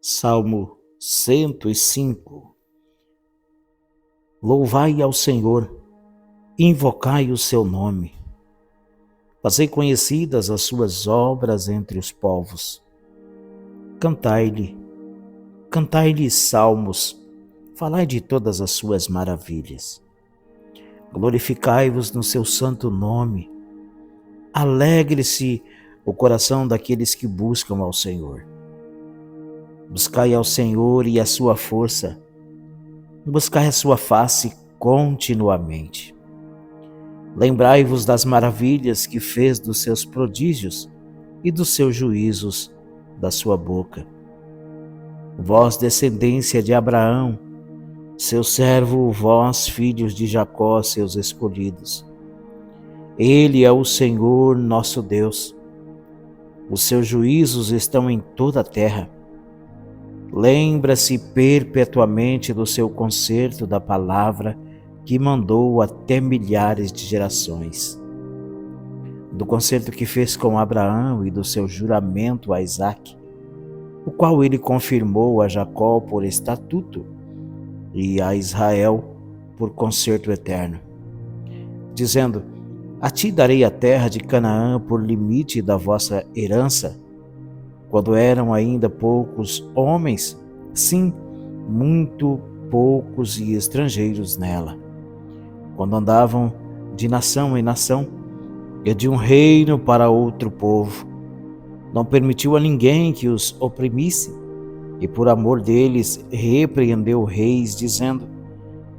Salmo 105. Louvai ao Senhor, invocai o seu nome. Fazei conhecidas as suas obras entre os povos. Cantai-lhe salmos, falai de todas as suas maravilhas. Glorificai-vos no seu santo nome. Alegre-se o coração daqueles que buscam ao Senhor. Buscai ao Senhor e a sua força. Buscai a sua face continuamente. Lembrai-vos das maravilhas que fez, dos seus prodígios e dos seus juízos da sua boca. Vós, descendência de Abraão, seu servo, vós, filhos de Jacó, seus escolhidos. Ele é o Senhor nosso Deus. Os seus juízos estão em toda a terra. Lembra-se perpetuamente do seu concerto, da palavra que mandou até milhares de gerações, do concerto que fez com Abraão e do seu juramento a Isaque, o qual ele confirmou a Jacó por estatuto e a Israel por concerto eterno, dizendo: a ti darei a terra de Canaã por limite da vossa herança, quando eram ainda poucos homens, sim, muito poucos e estrangeiros nela, quando andavam de nação em nação e de um reino para outro povo. Não permitiu a ninguém que os oprimisse, e por amor deles repreendeu reis, dizendo: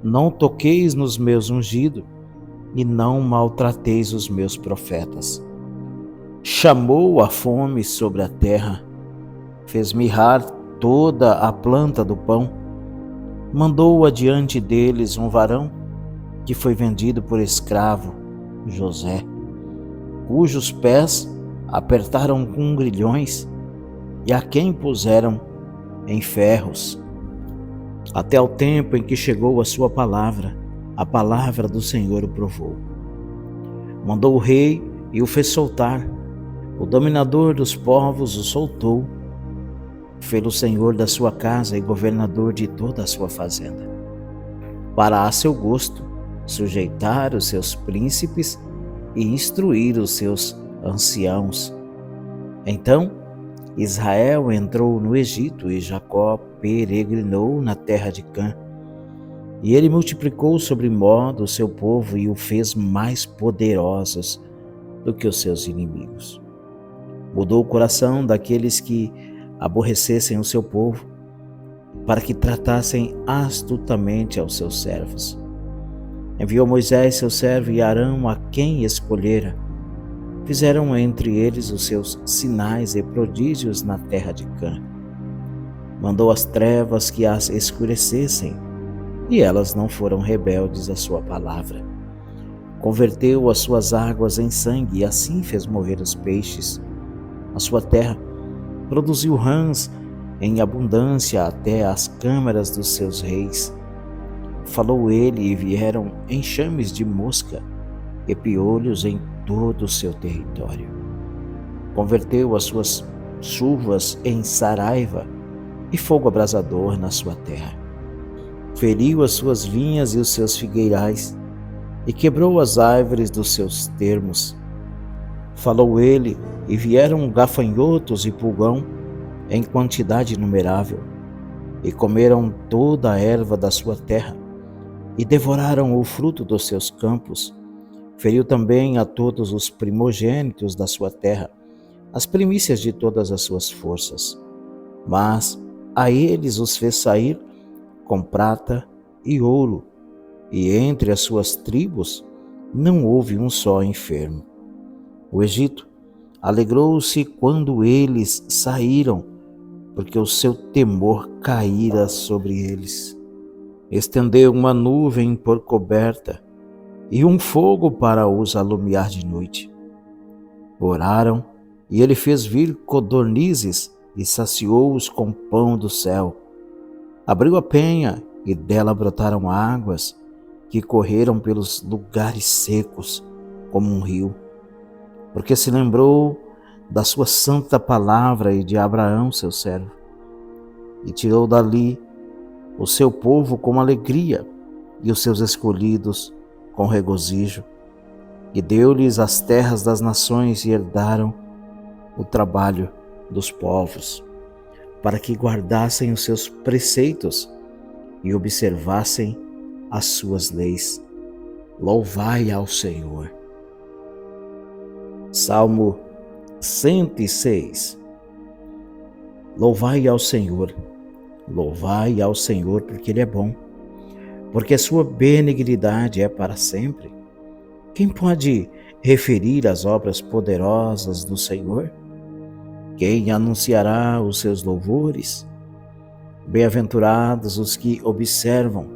não toqueis nos meus ungidos, e não maltrateis os meus profetas. Chamou a fome sobre a terra, fez mirrar toda a planta do pão, mandou adiante deles um varão que foi vendido por escravo, José, cujos pés apertaram com grilhões e a quem puseram em ferros, até o tempo em que chegou a sua palavra, a palavra do Senhor o provou. Mandou o rei e o fez soltar, o dominador dos povos o soltou, fê-lo senhor da sua casa e governador de toda a sua fazenda, para a seu gosto sujeitar os seus príncipes e instruir os seus anciãos. Então Israel entrou no Egito e Jacó peregrinou na terra de Cã. E ele multiplicou sobremodo o seu povo e o fez mais poderosos do que os seus inimigos. Mudou o coração daqueles que aborrecessem o seu povo, para que tratassem astutamente aos seus servos. Enviou Moisés, seu servo, e Arão, a quem escolhera. Fizeram entre eles os seus sinais e prodígios na terra de Cã. Mandou as trevas que as escurecessem, e elas não foram rebeldes à sua palavra. Converteu as suas águas em sangue, e assim fez morrer os peixes. A sua terra produziu rãs em abundância até as câmaras dos seus reis. Falou ele e vieram enxames de mosca e piolhos em todo o seu território. Converteu as suas chuvas em saraiva e fogo abrasador na sua terra. Feriu as suas vinhas e os seus figueirais e quebrou as árvores dos seus termos. Falou ele e vieram gafanhotos e pulgão em quantidade inumerável, e comeram toda a erva da sua terra, e devoraram o fruto dos seus campos. Feriu também a todos os primogênitos da sua terra, as primícias de todas as suas forças. Mas a eles os fez sair com prata e ouro, e entre as suas tribos não houve um só enfermo. O Egito alegrou-se quando eles saíram, porque o seu temor caíra sobre eles. Estendeu uma nuvem por coberta e um fogo para os alumiar de noite. Oraram e ele fez vir codornizes e saciou-os com pão do céu. Abriu a penha e dela brotaram águas que correram pelos lugares secos como um rio, porque se lembrou da sua santa palavra e de Abraão, seu servo. e tirou dali o seu povo com alegria e os seus escolhidos com regozijo, e deu-lhes as terras das nações e herdaram o trabalho dos povos, para que guardassem os seus preceitos e observassem as suas leis. Louvai ao Senhor. Salmo 106. Louvai ao Senhor, porque Ele é bom, porque a sua benignidade é para sempre. Quem pode referir as obras poderosas do Senhor? Quem anunciará os seus louvores? Bem-aventurados os que observam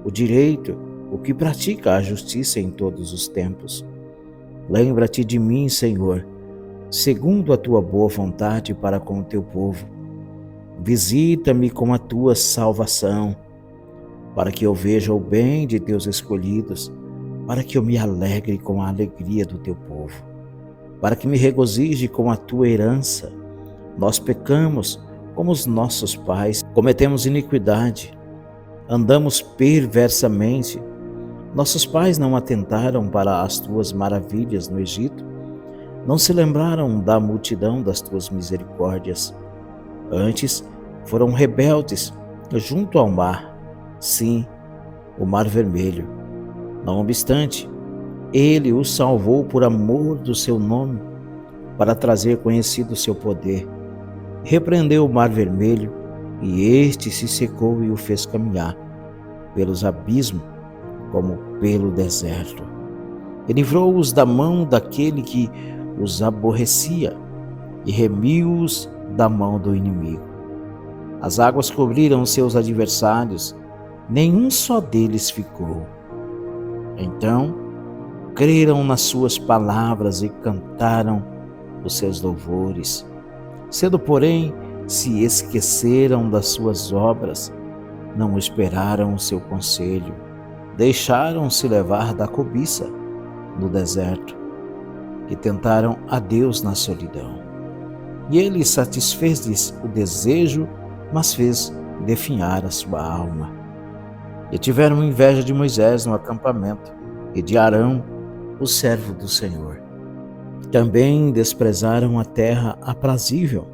o direito, o que pratica a justiça em todos os tempos. Lembra-te de mim, Senhor, segundo a tua boa vontade para com o teu povo. Visita-me com a tua salvação, para que eu veja o bem de teus escolhidos, para que eu me alegre com a alegria do teu povo, para que me regozije com a tua herança. Nós pecamos como os nossos pais, cometemos iniquidade, andamos perversamente. Nossos pais não atentaram para as tuas maravilhas no Egito, não se lembraram da multidão das tuas misericórdias. Antes foram rebeldes junto ao mar, sim, o Mar Vermelho. Não obstante, ele os salvou por amor do seu nome, para trazer conhecido o seu poder. Repreendeu o Mar Vermelho, e este se secou e o fez caminhar pelos abismos como pelo deserto. E livrou-os da mão daquele que os aborrecia, e remiu-os da mão do inimigo. As águas cobriram seus adversários, nenhum só deles ficou. Então creram nas suas palavras e cantaram os seus louvores. Cedo, porém, se esqueceram das suas obras, não esperaram o seu conselho, deixaram-se levar da cobiça no deserto e tentaram a Deus na solidão. E ele satisfez-lhes o desejo, mas fez definhar a sua alma. E tiveram inveja de Moisés no acampamento e de Arão, o servo do Senhor. Também desprezaram a terra aprazível,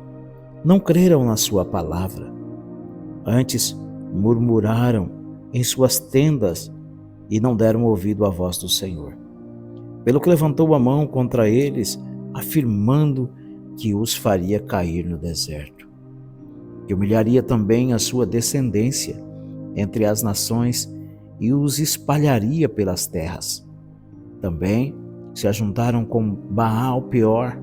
não creram na sua palavra. Antes murmuraram em suas tendas e não deram ouvido à voz do Senhor. Pelo que levantou a mão contra eles, afirmando que os faria cair no deserto, que humilharia também a sua descendência entre as nações e os espalharia pelas terras. Também se ajuntaram com Baal Peor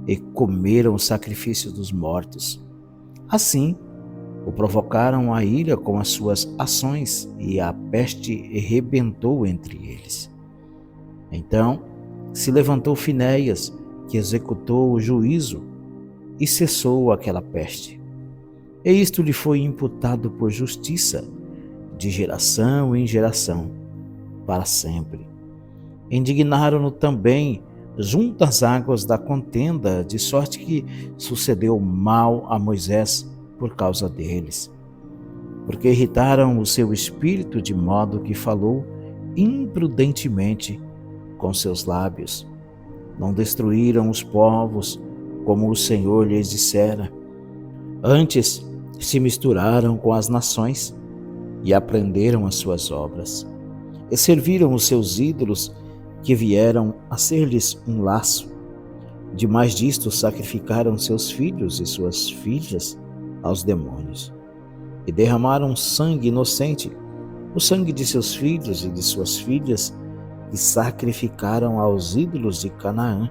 e comeram o sacrifício dos mortos. Assim, o provocaram a ira com as suas ações, e a peste rebentou entre eles. Então se levantou Finéias, que executou o juízo, e cessou aquela peste. E isto lhe foi imputado por justiça, de geração em geração, para sempre. Indignaram-no também junto às águas da contenda, de sorte que sucedeu mal a Moisés por causa deles. Porque irritaram o seu espírito, de modo que falou imprudentemente com seus lábios. Não destruíram os povos, como o Senhor lhes dissera. Antes se misturaram com as nações e aprenderam as suas obras. E serviram os seus ídolos, que vieram a ser-lhes um laço. Demais disto, sacrificaram seus filhos e suas filhas aos demônios. E derramaram sangue inocente, o sangue de seus filhos e de suas filhas, e sacrificaram aos ídolos de Canaã,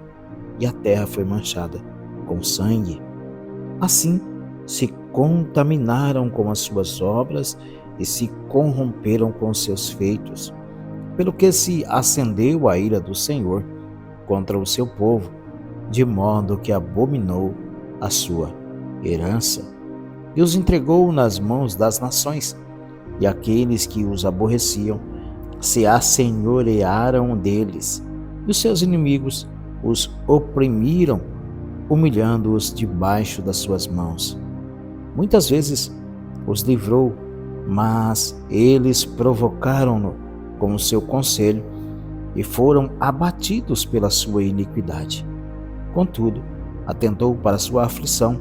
e a terra foi manchada com sangue. Assim se contaminaram com as suas obras e se corromperam com seus feitos, pelo que se acendeu a ira do Senhor contra o seu povo, de modo que abominou a sua herança, e os entregou nas mãos das nações, e aqueles que os aborreciam se assenhorearam deles, e os seus inimigos os oprimiram, humilhando-os debaixo das suas mãos. Muitas vezes os livrou, mas eles provocaram-no com o seu conselho e foram abatidos pela sua iniquidade. Contudo, atentou para sua aflição,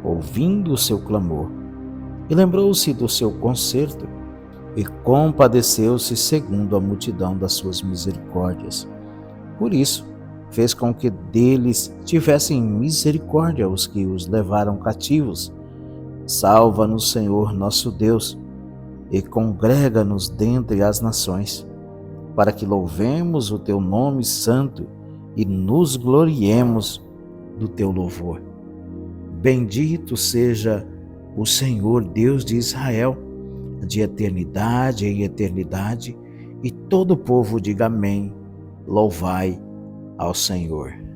ouvindo o seu clamor, e lembrou-se do seu conserto, e compadeceu-se segundo a multidão das suas misericórdias. Por isso, fez com que deles tivessem misericórdia os que os levaram cativos. Salva-nos, Senhor nosso Deus, e congrega-nos dentre as nações, para que louvemos o teu nome santo e nos gloriemos do teu louvor. Bendito seja o Senhor Deus de Israel, de eternidade em eternidade, e todo o povo diga amém. Louvai ao Senhor.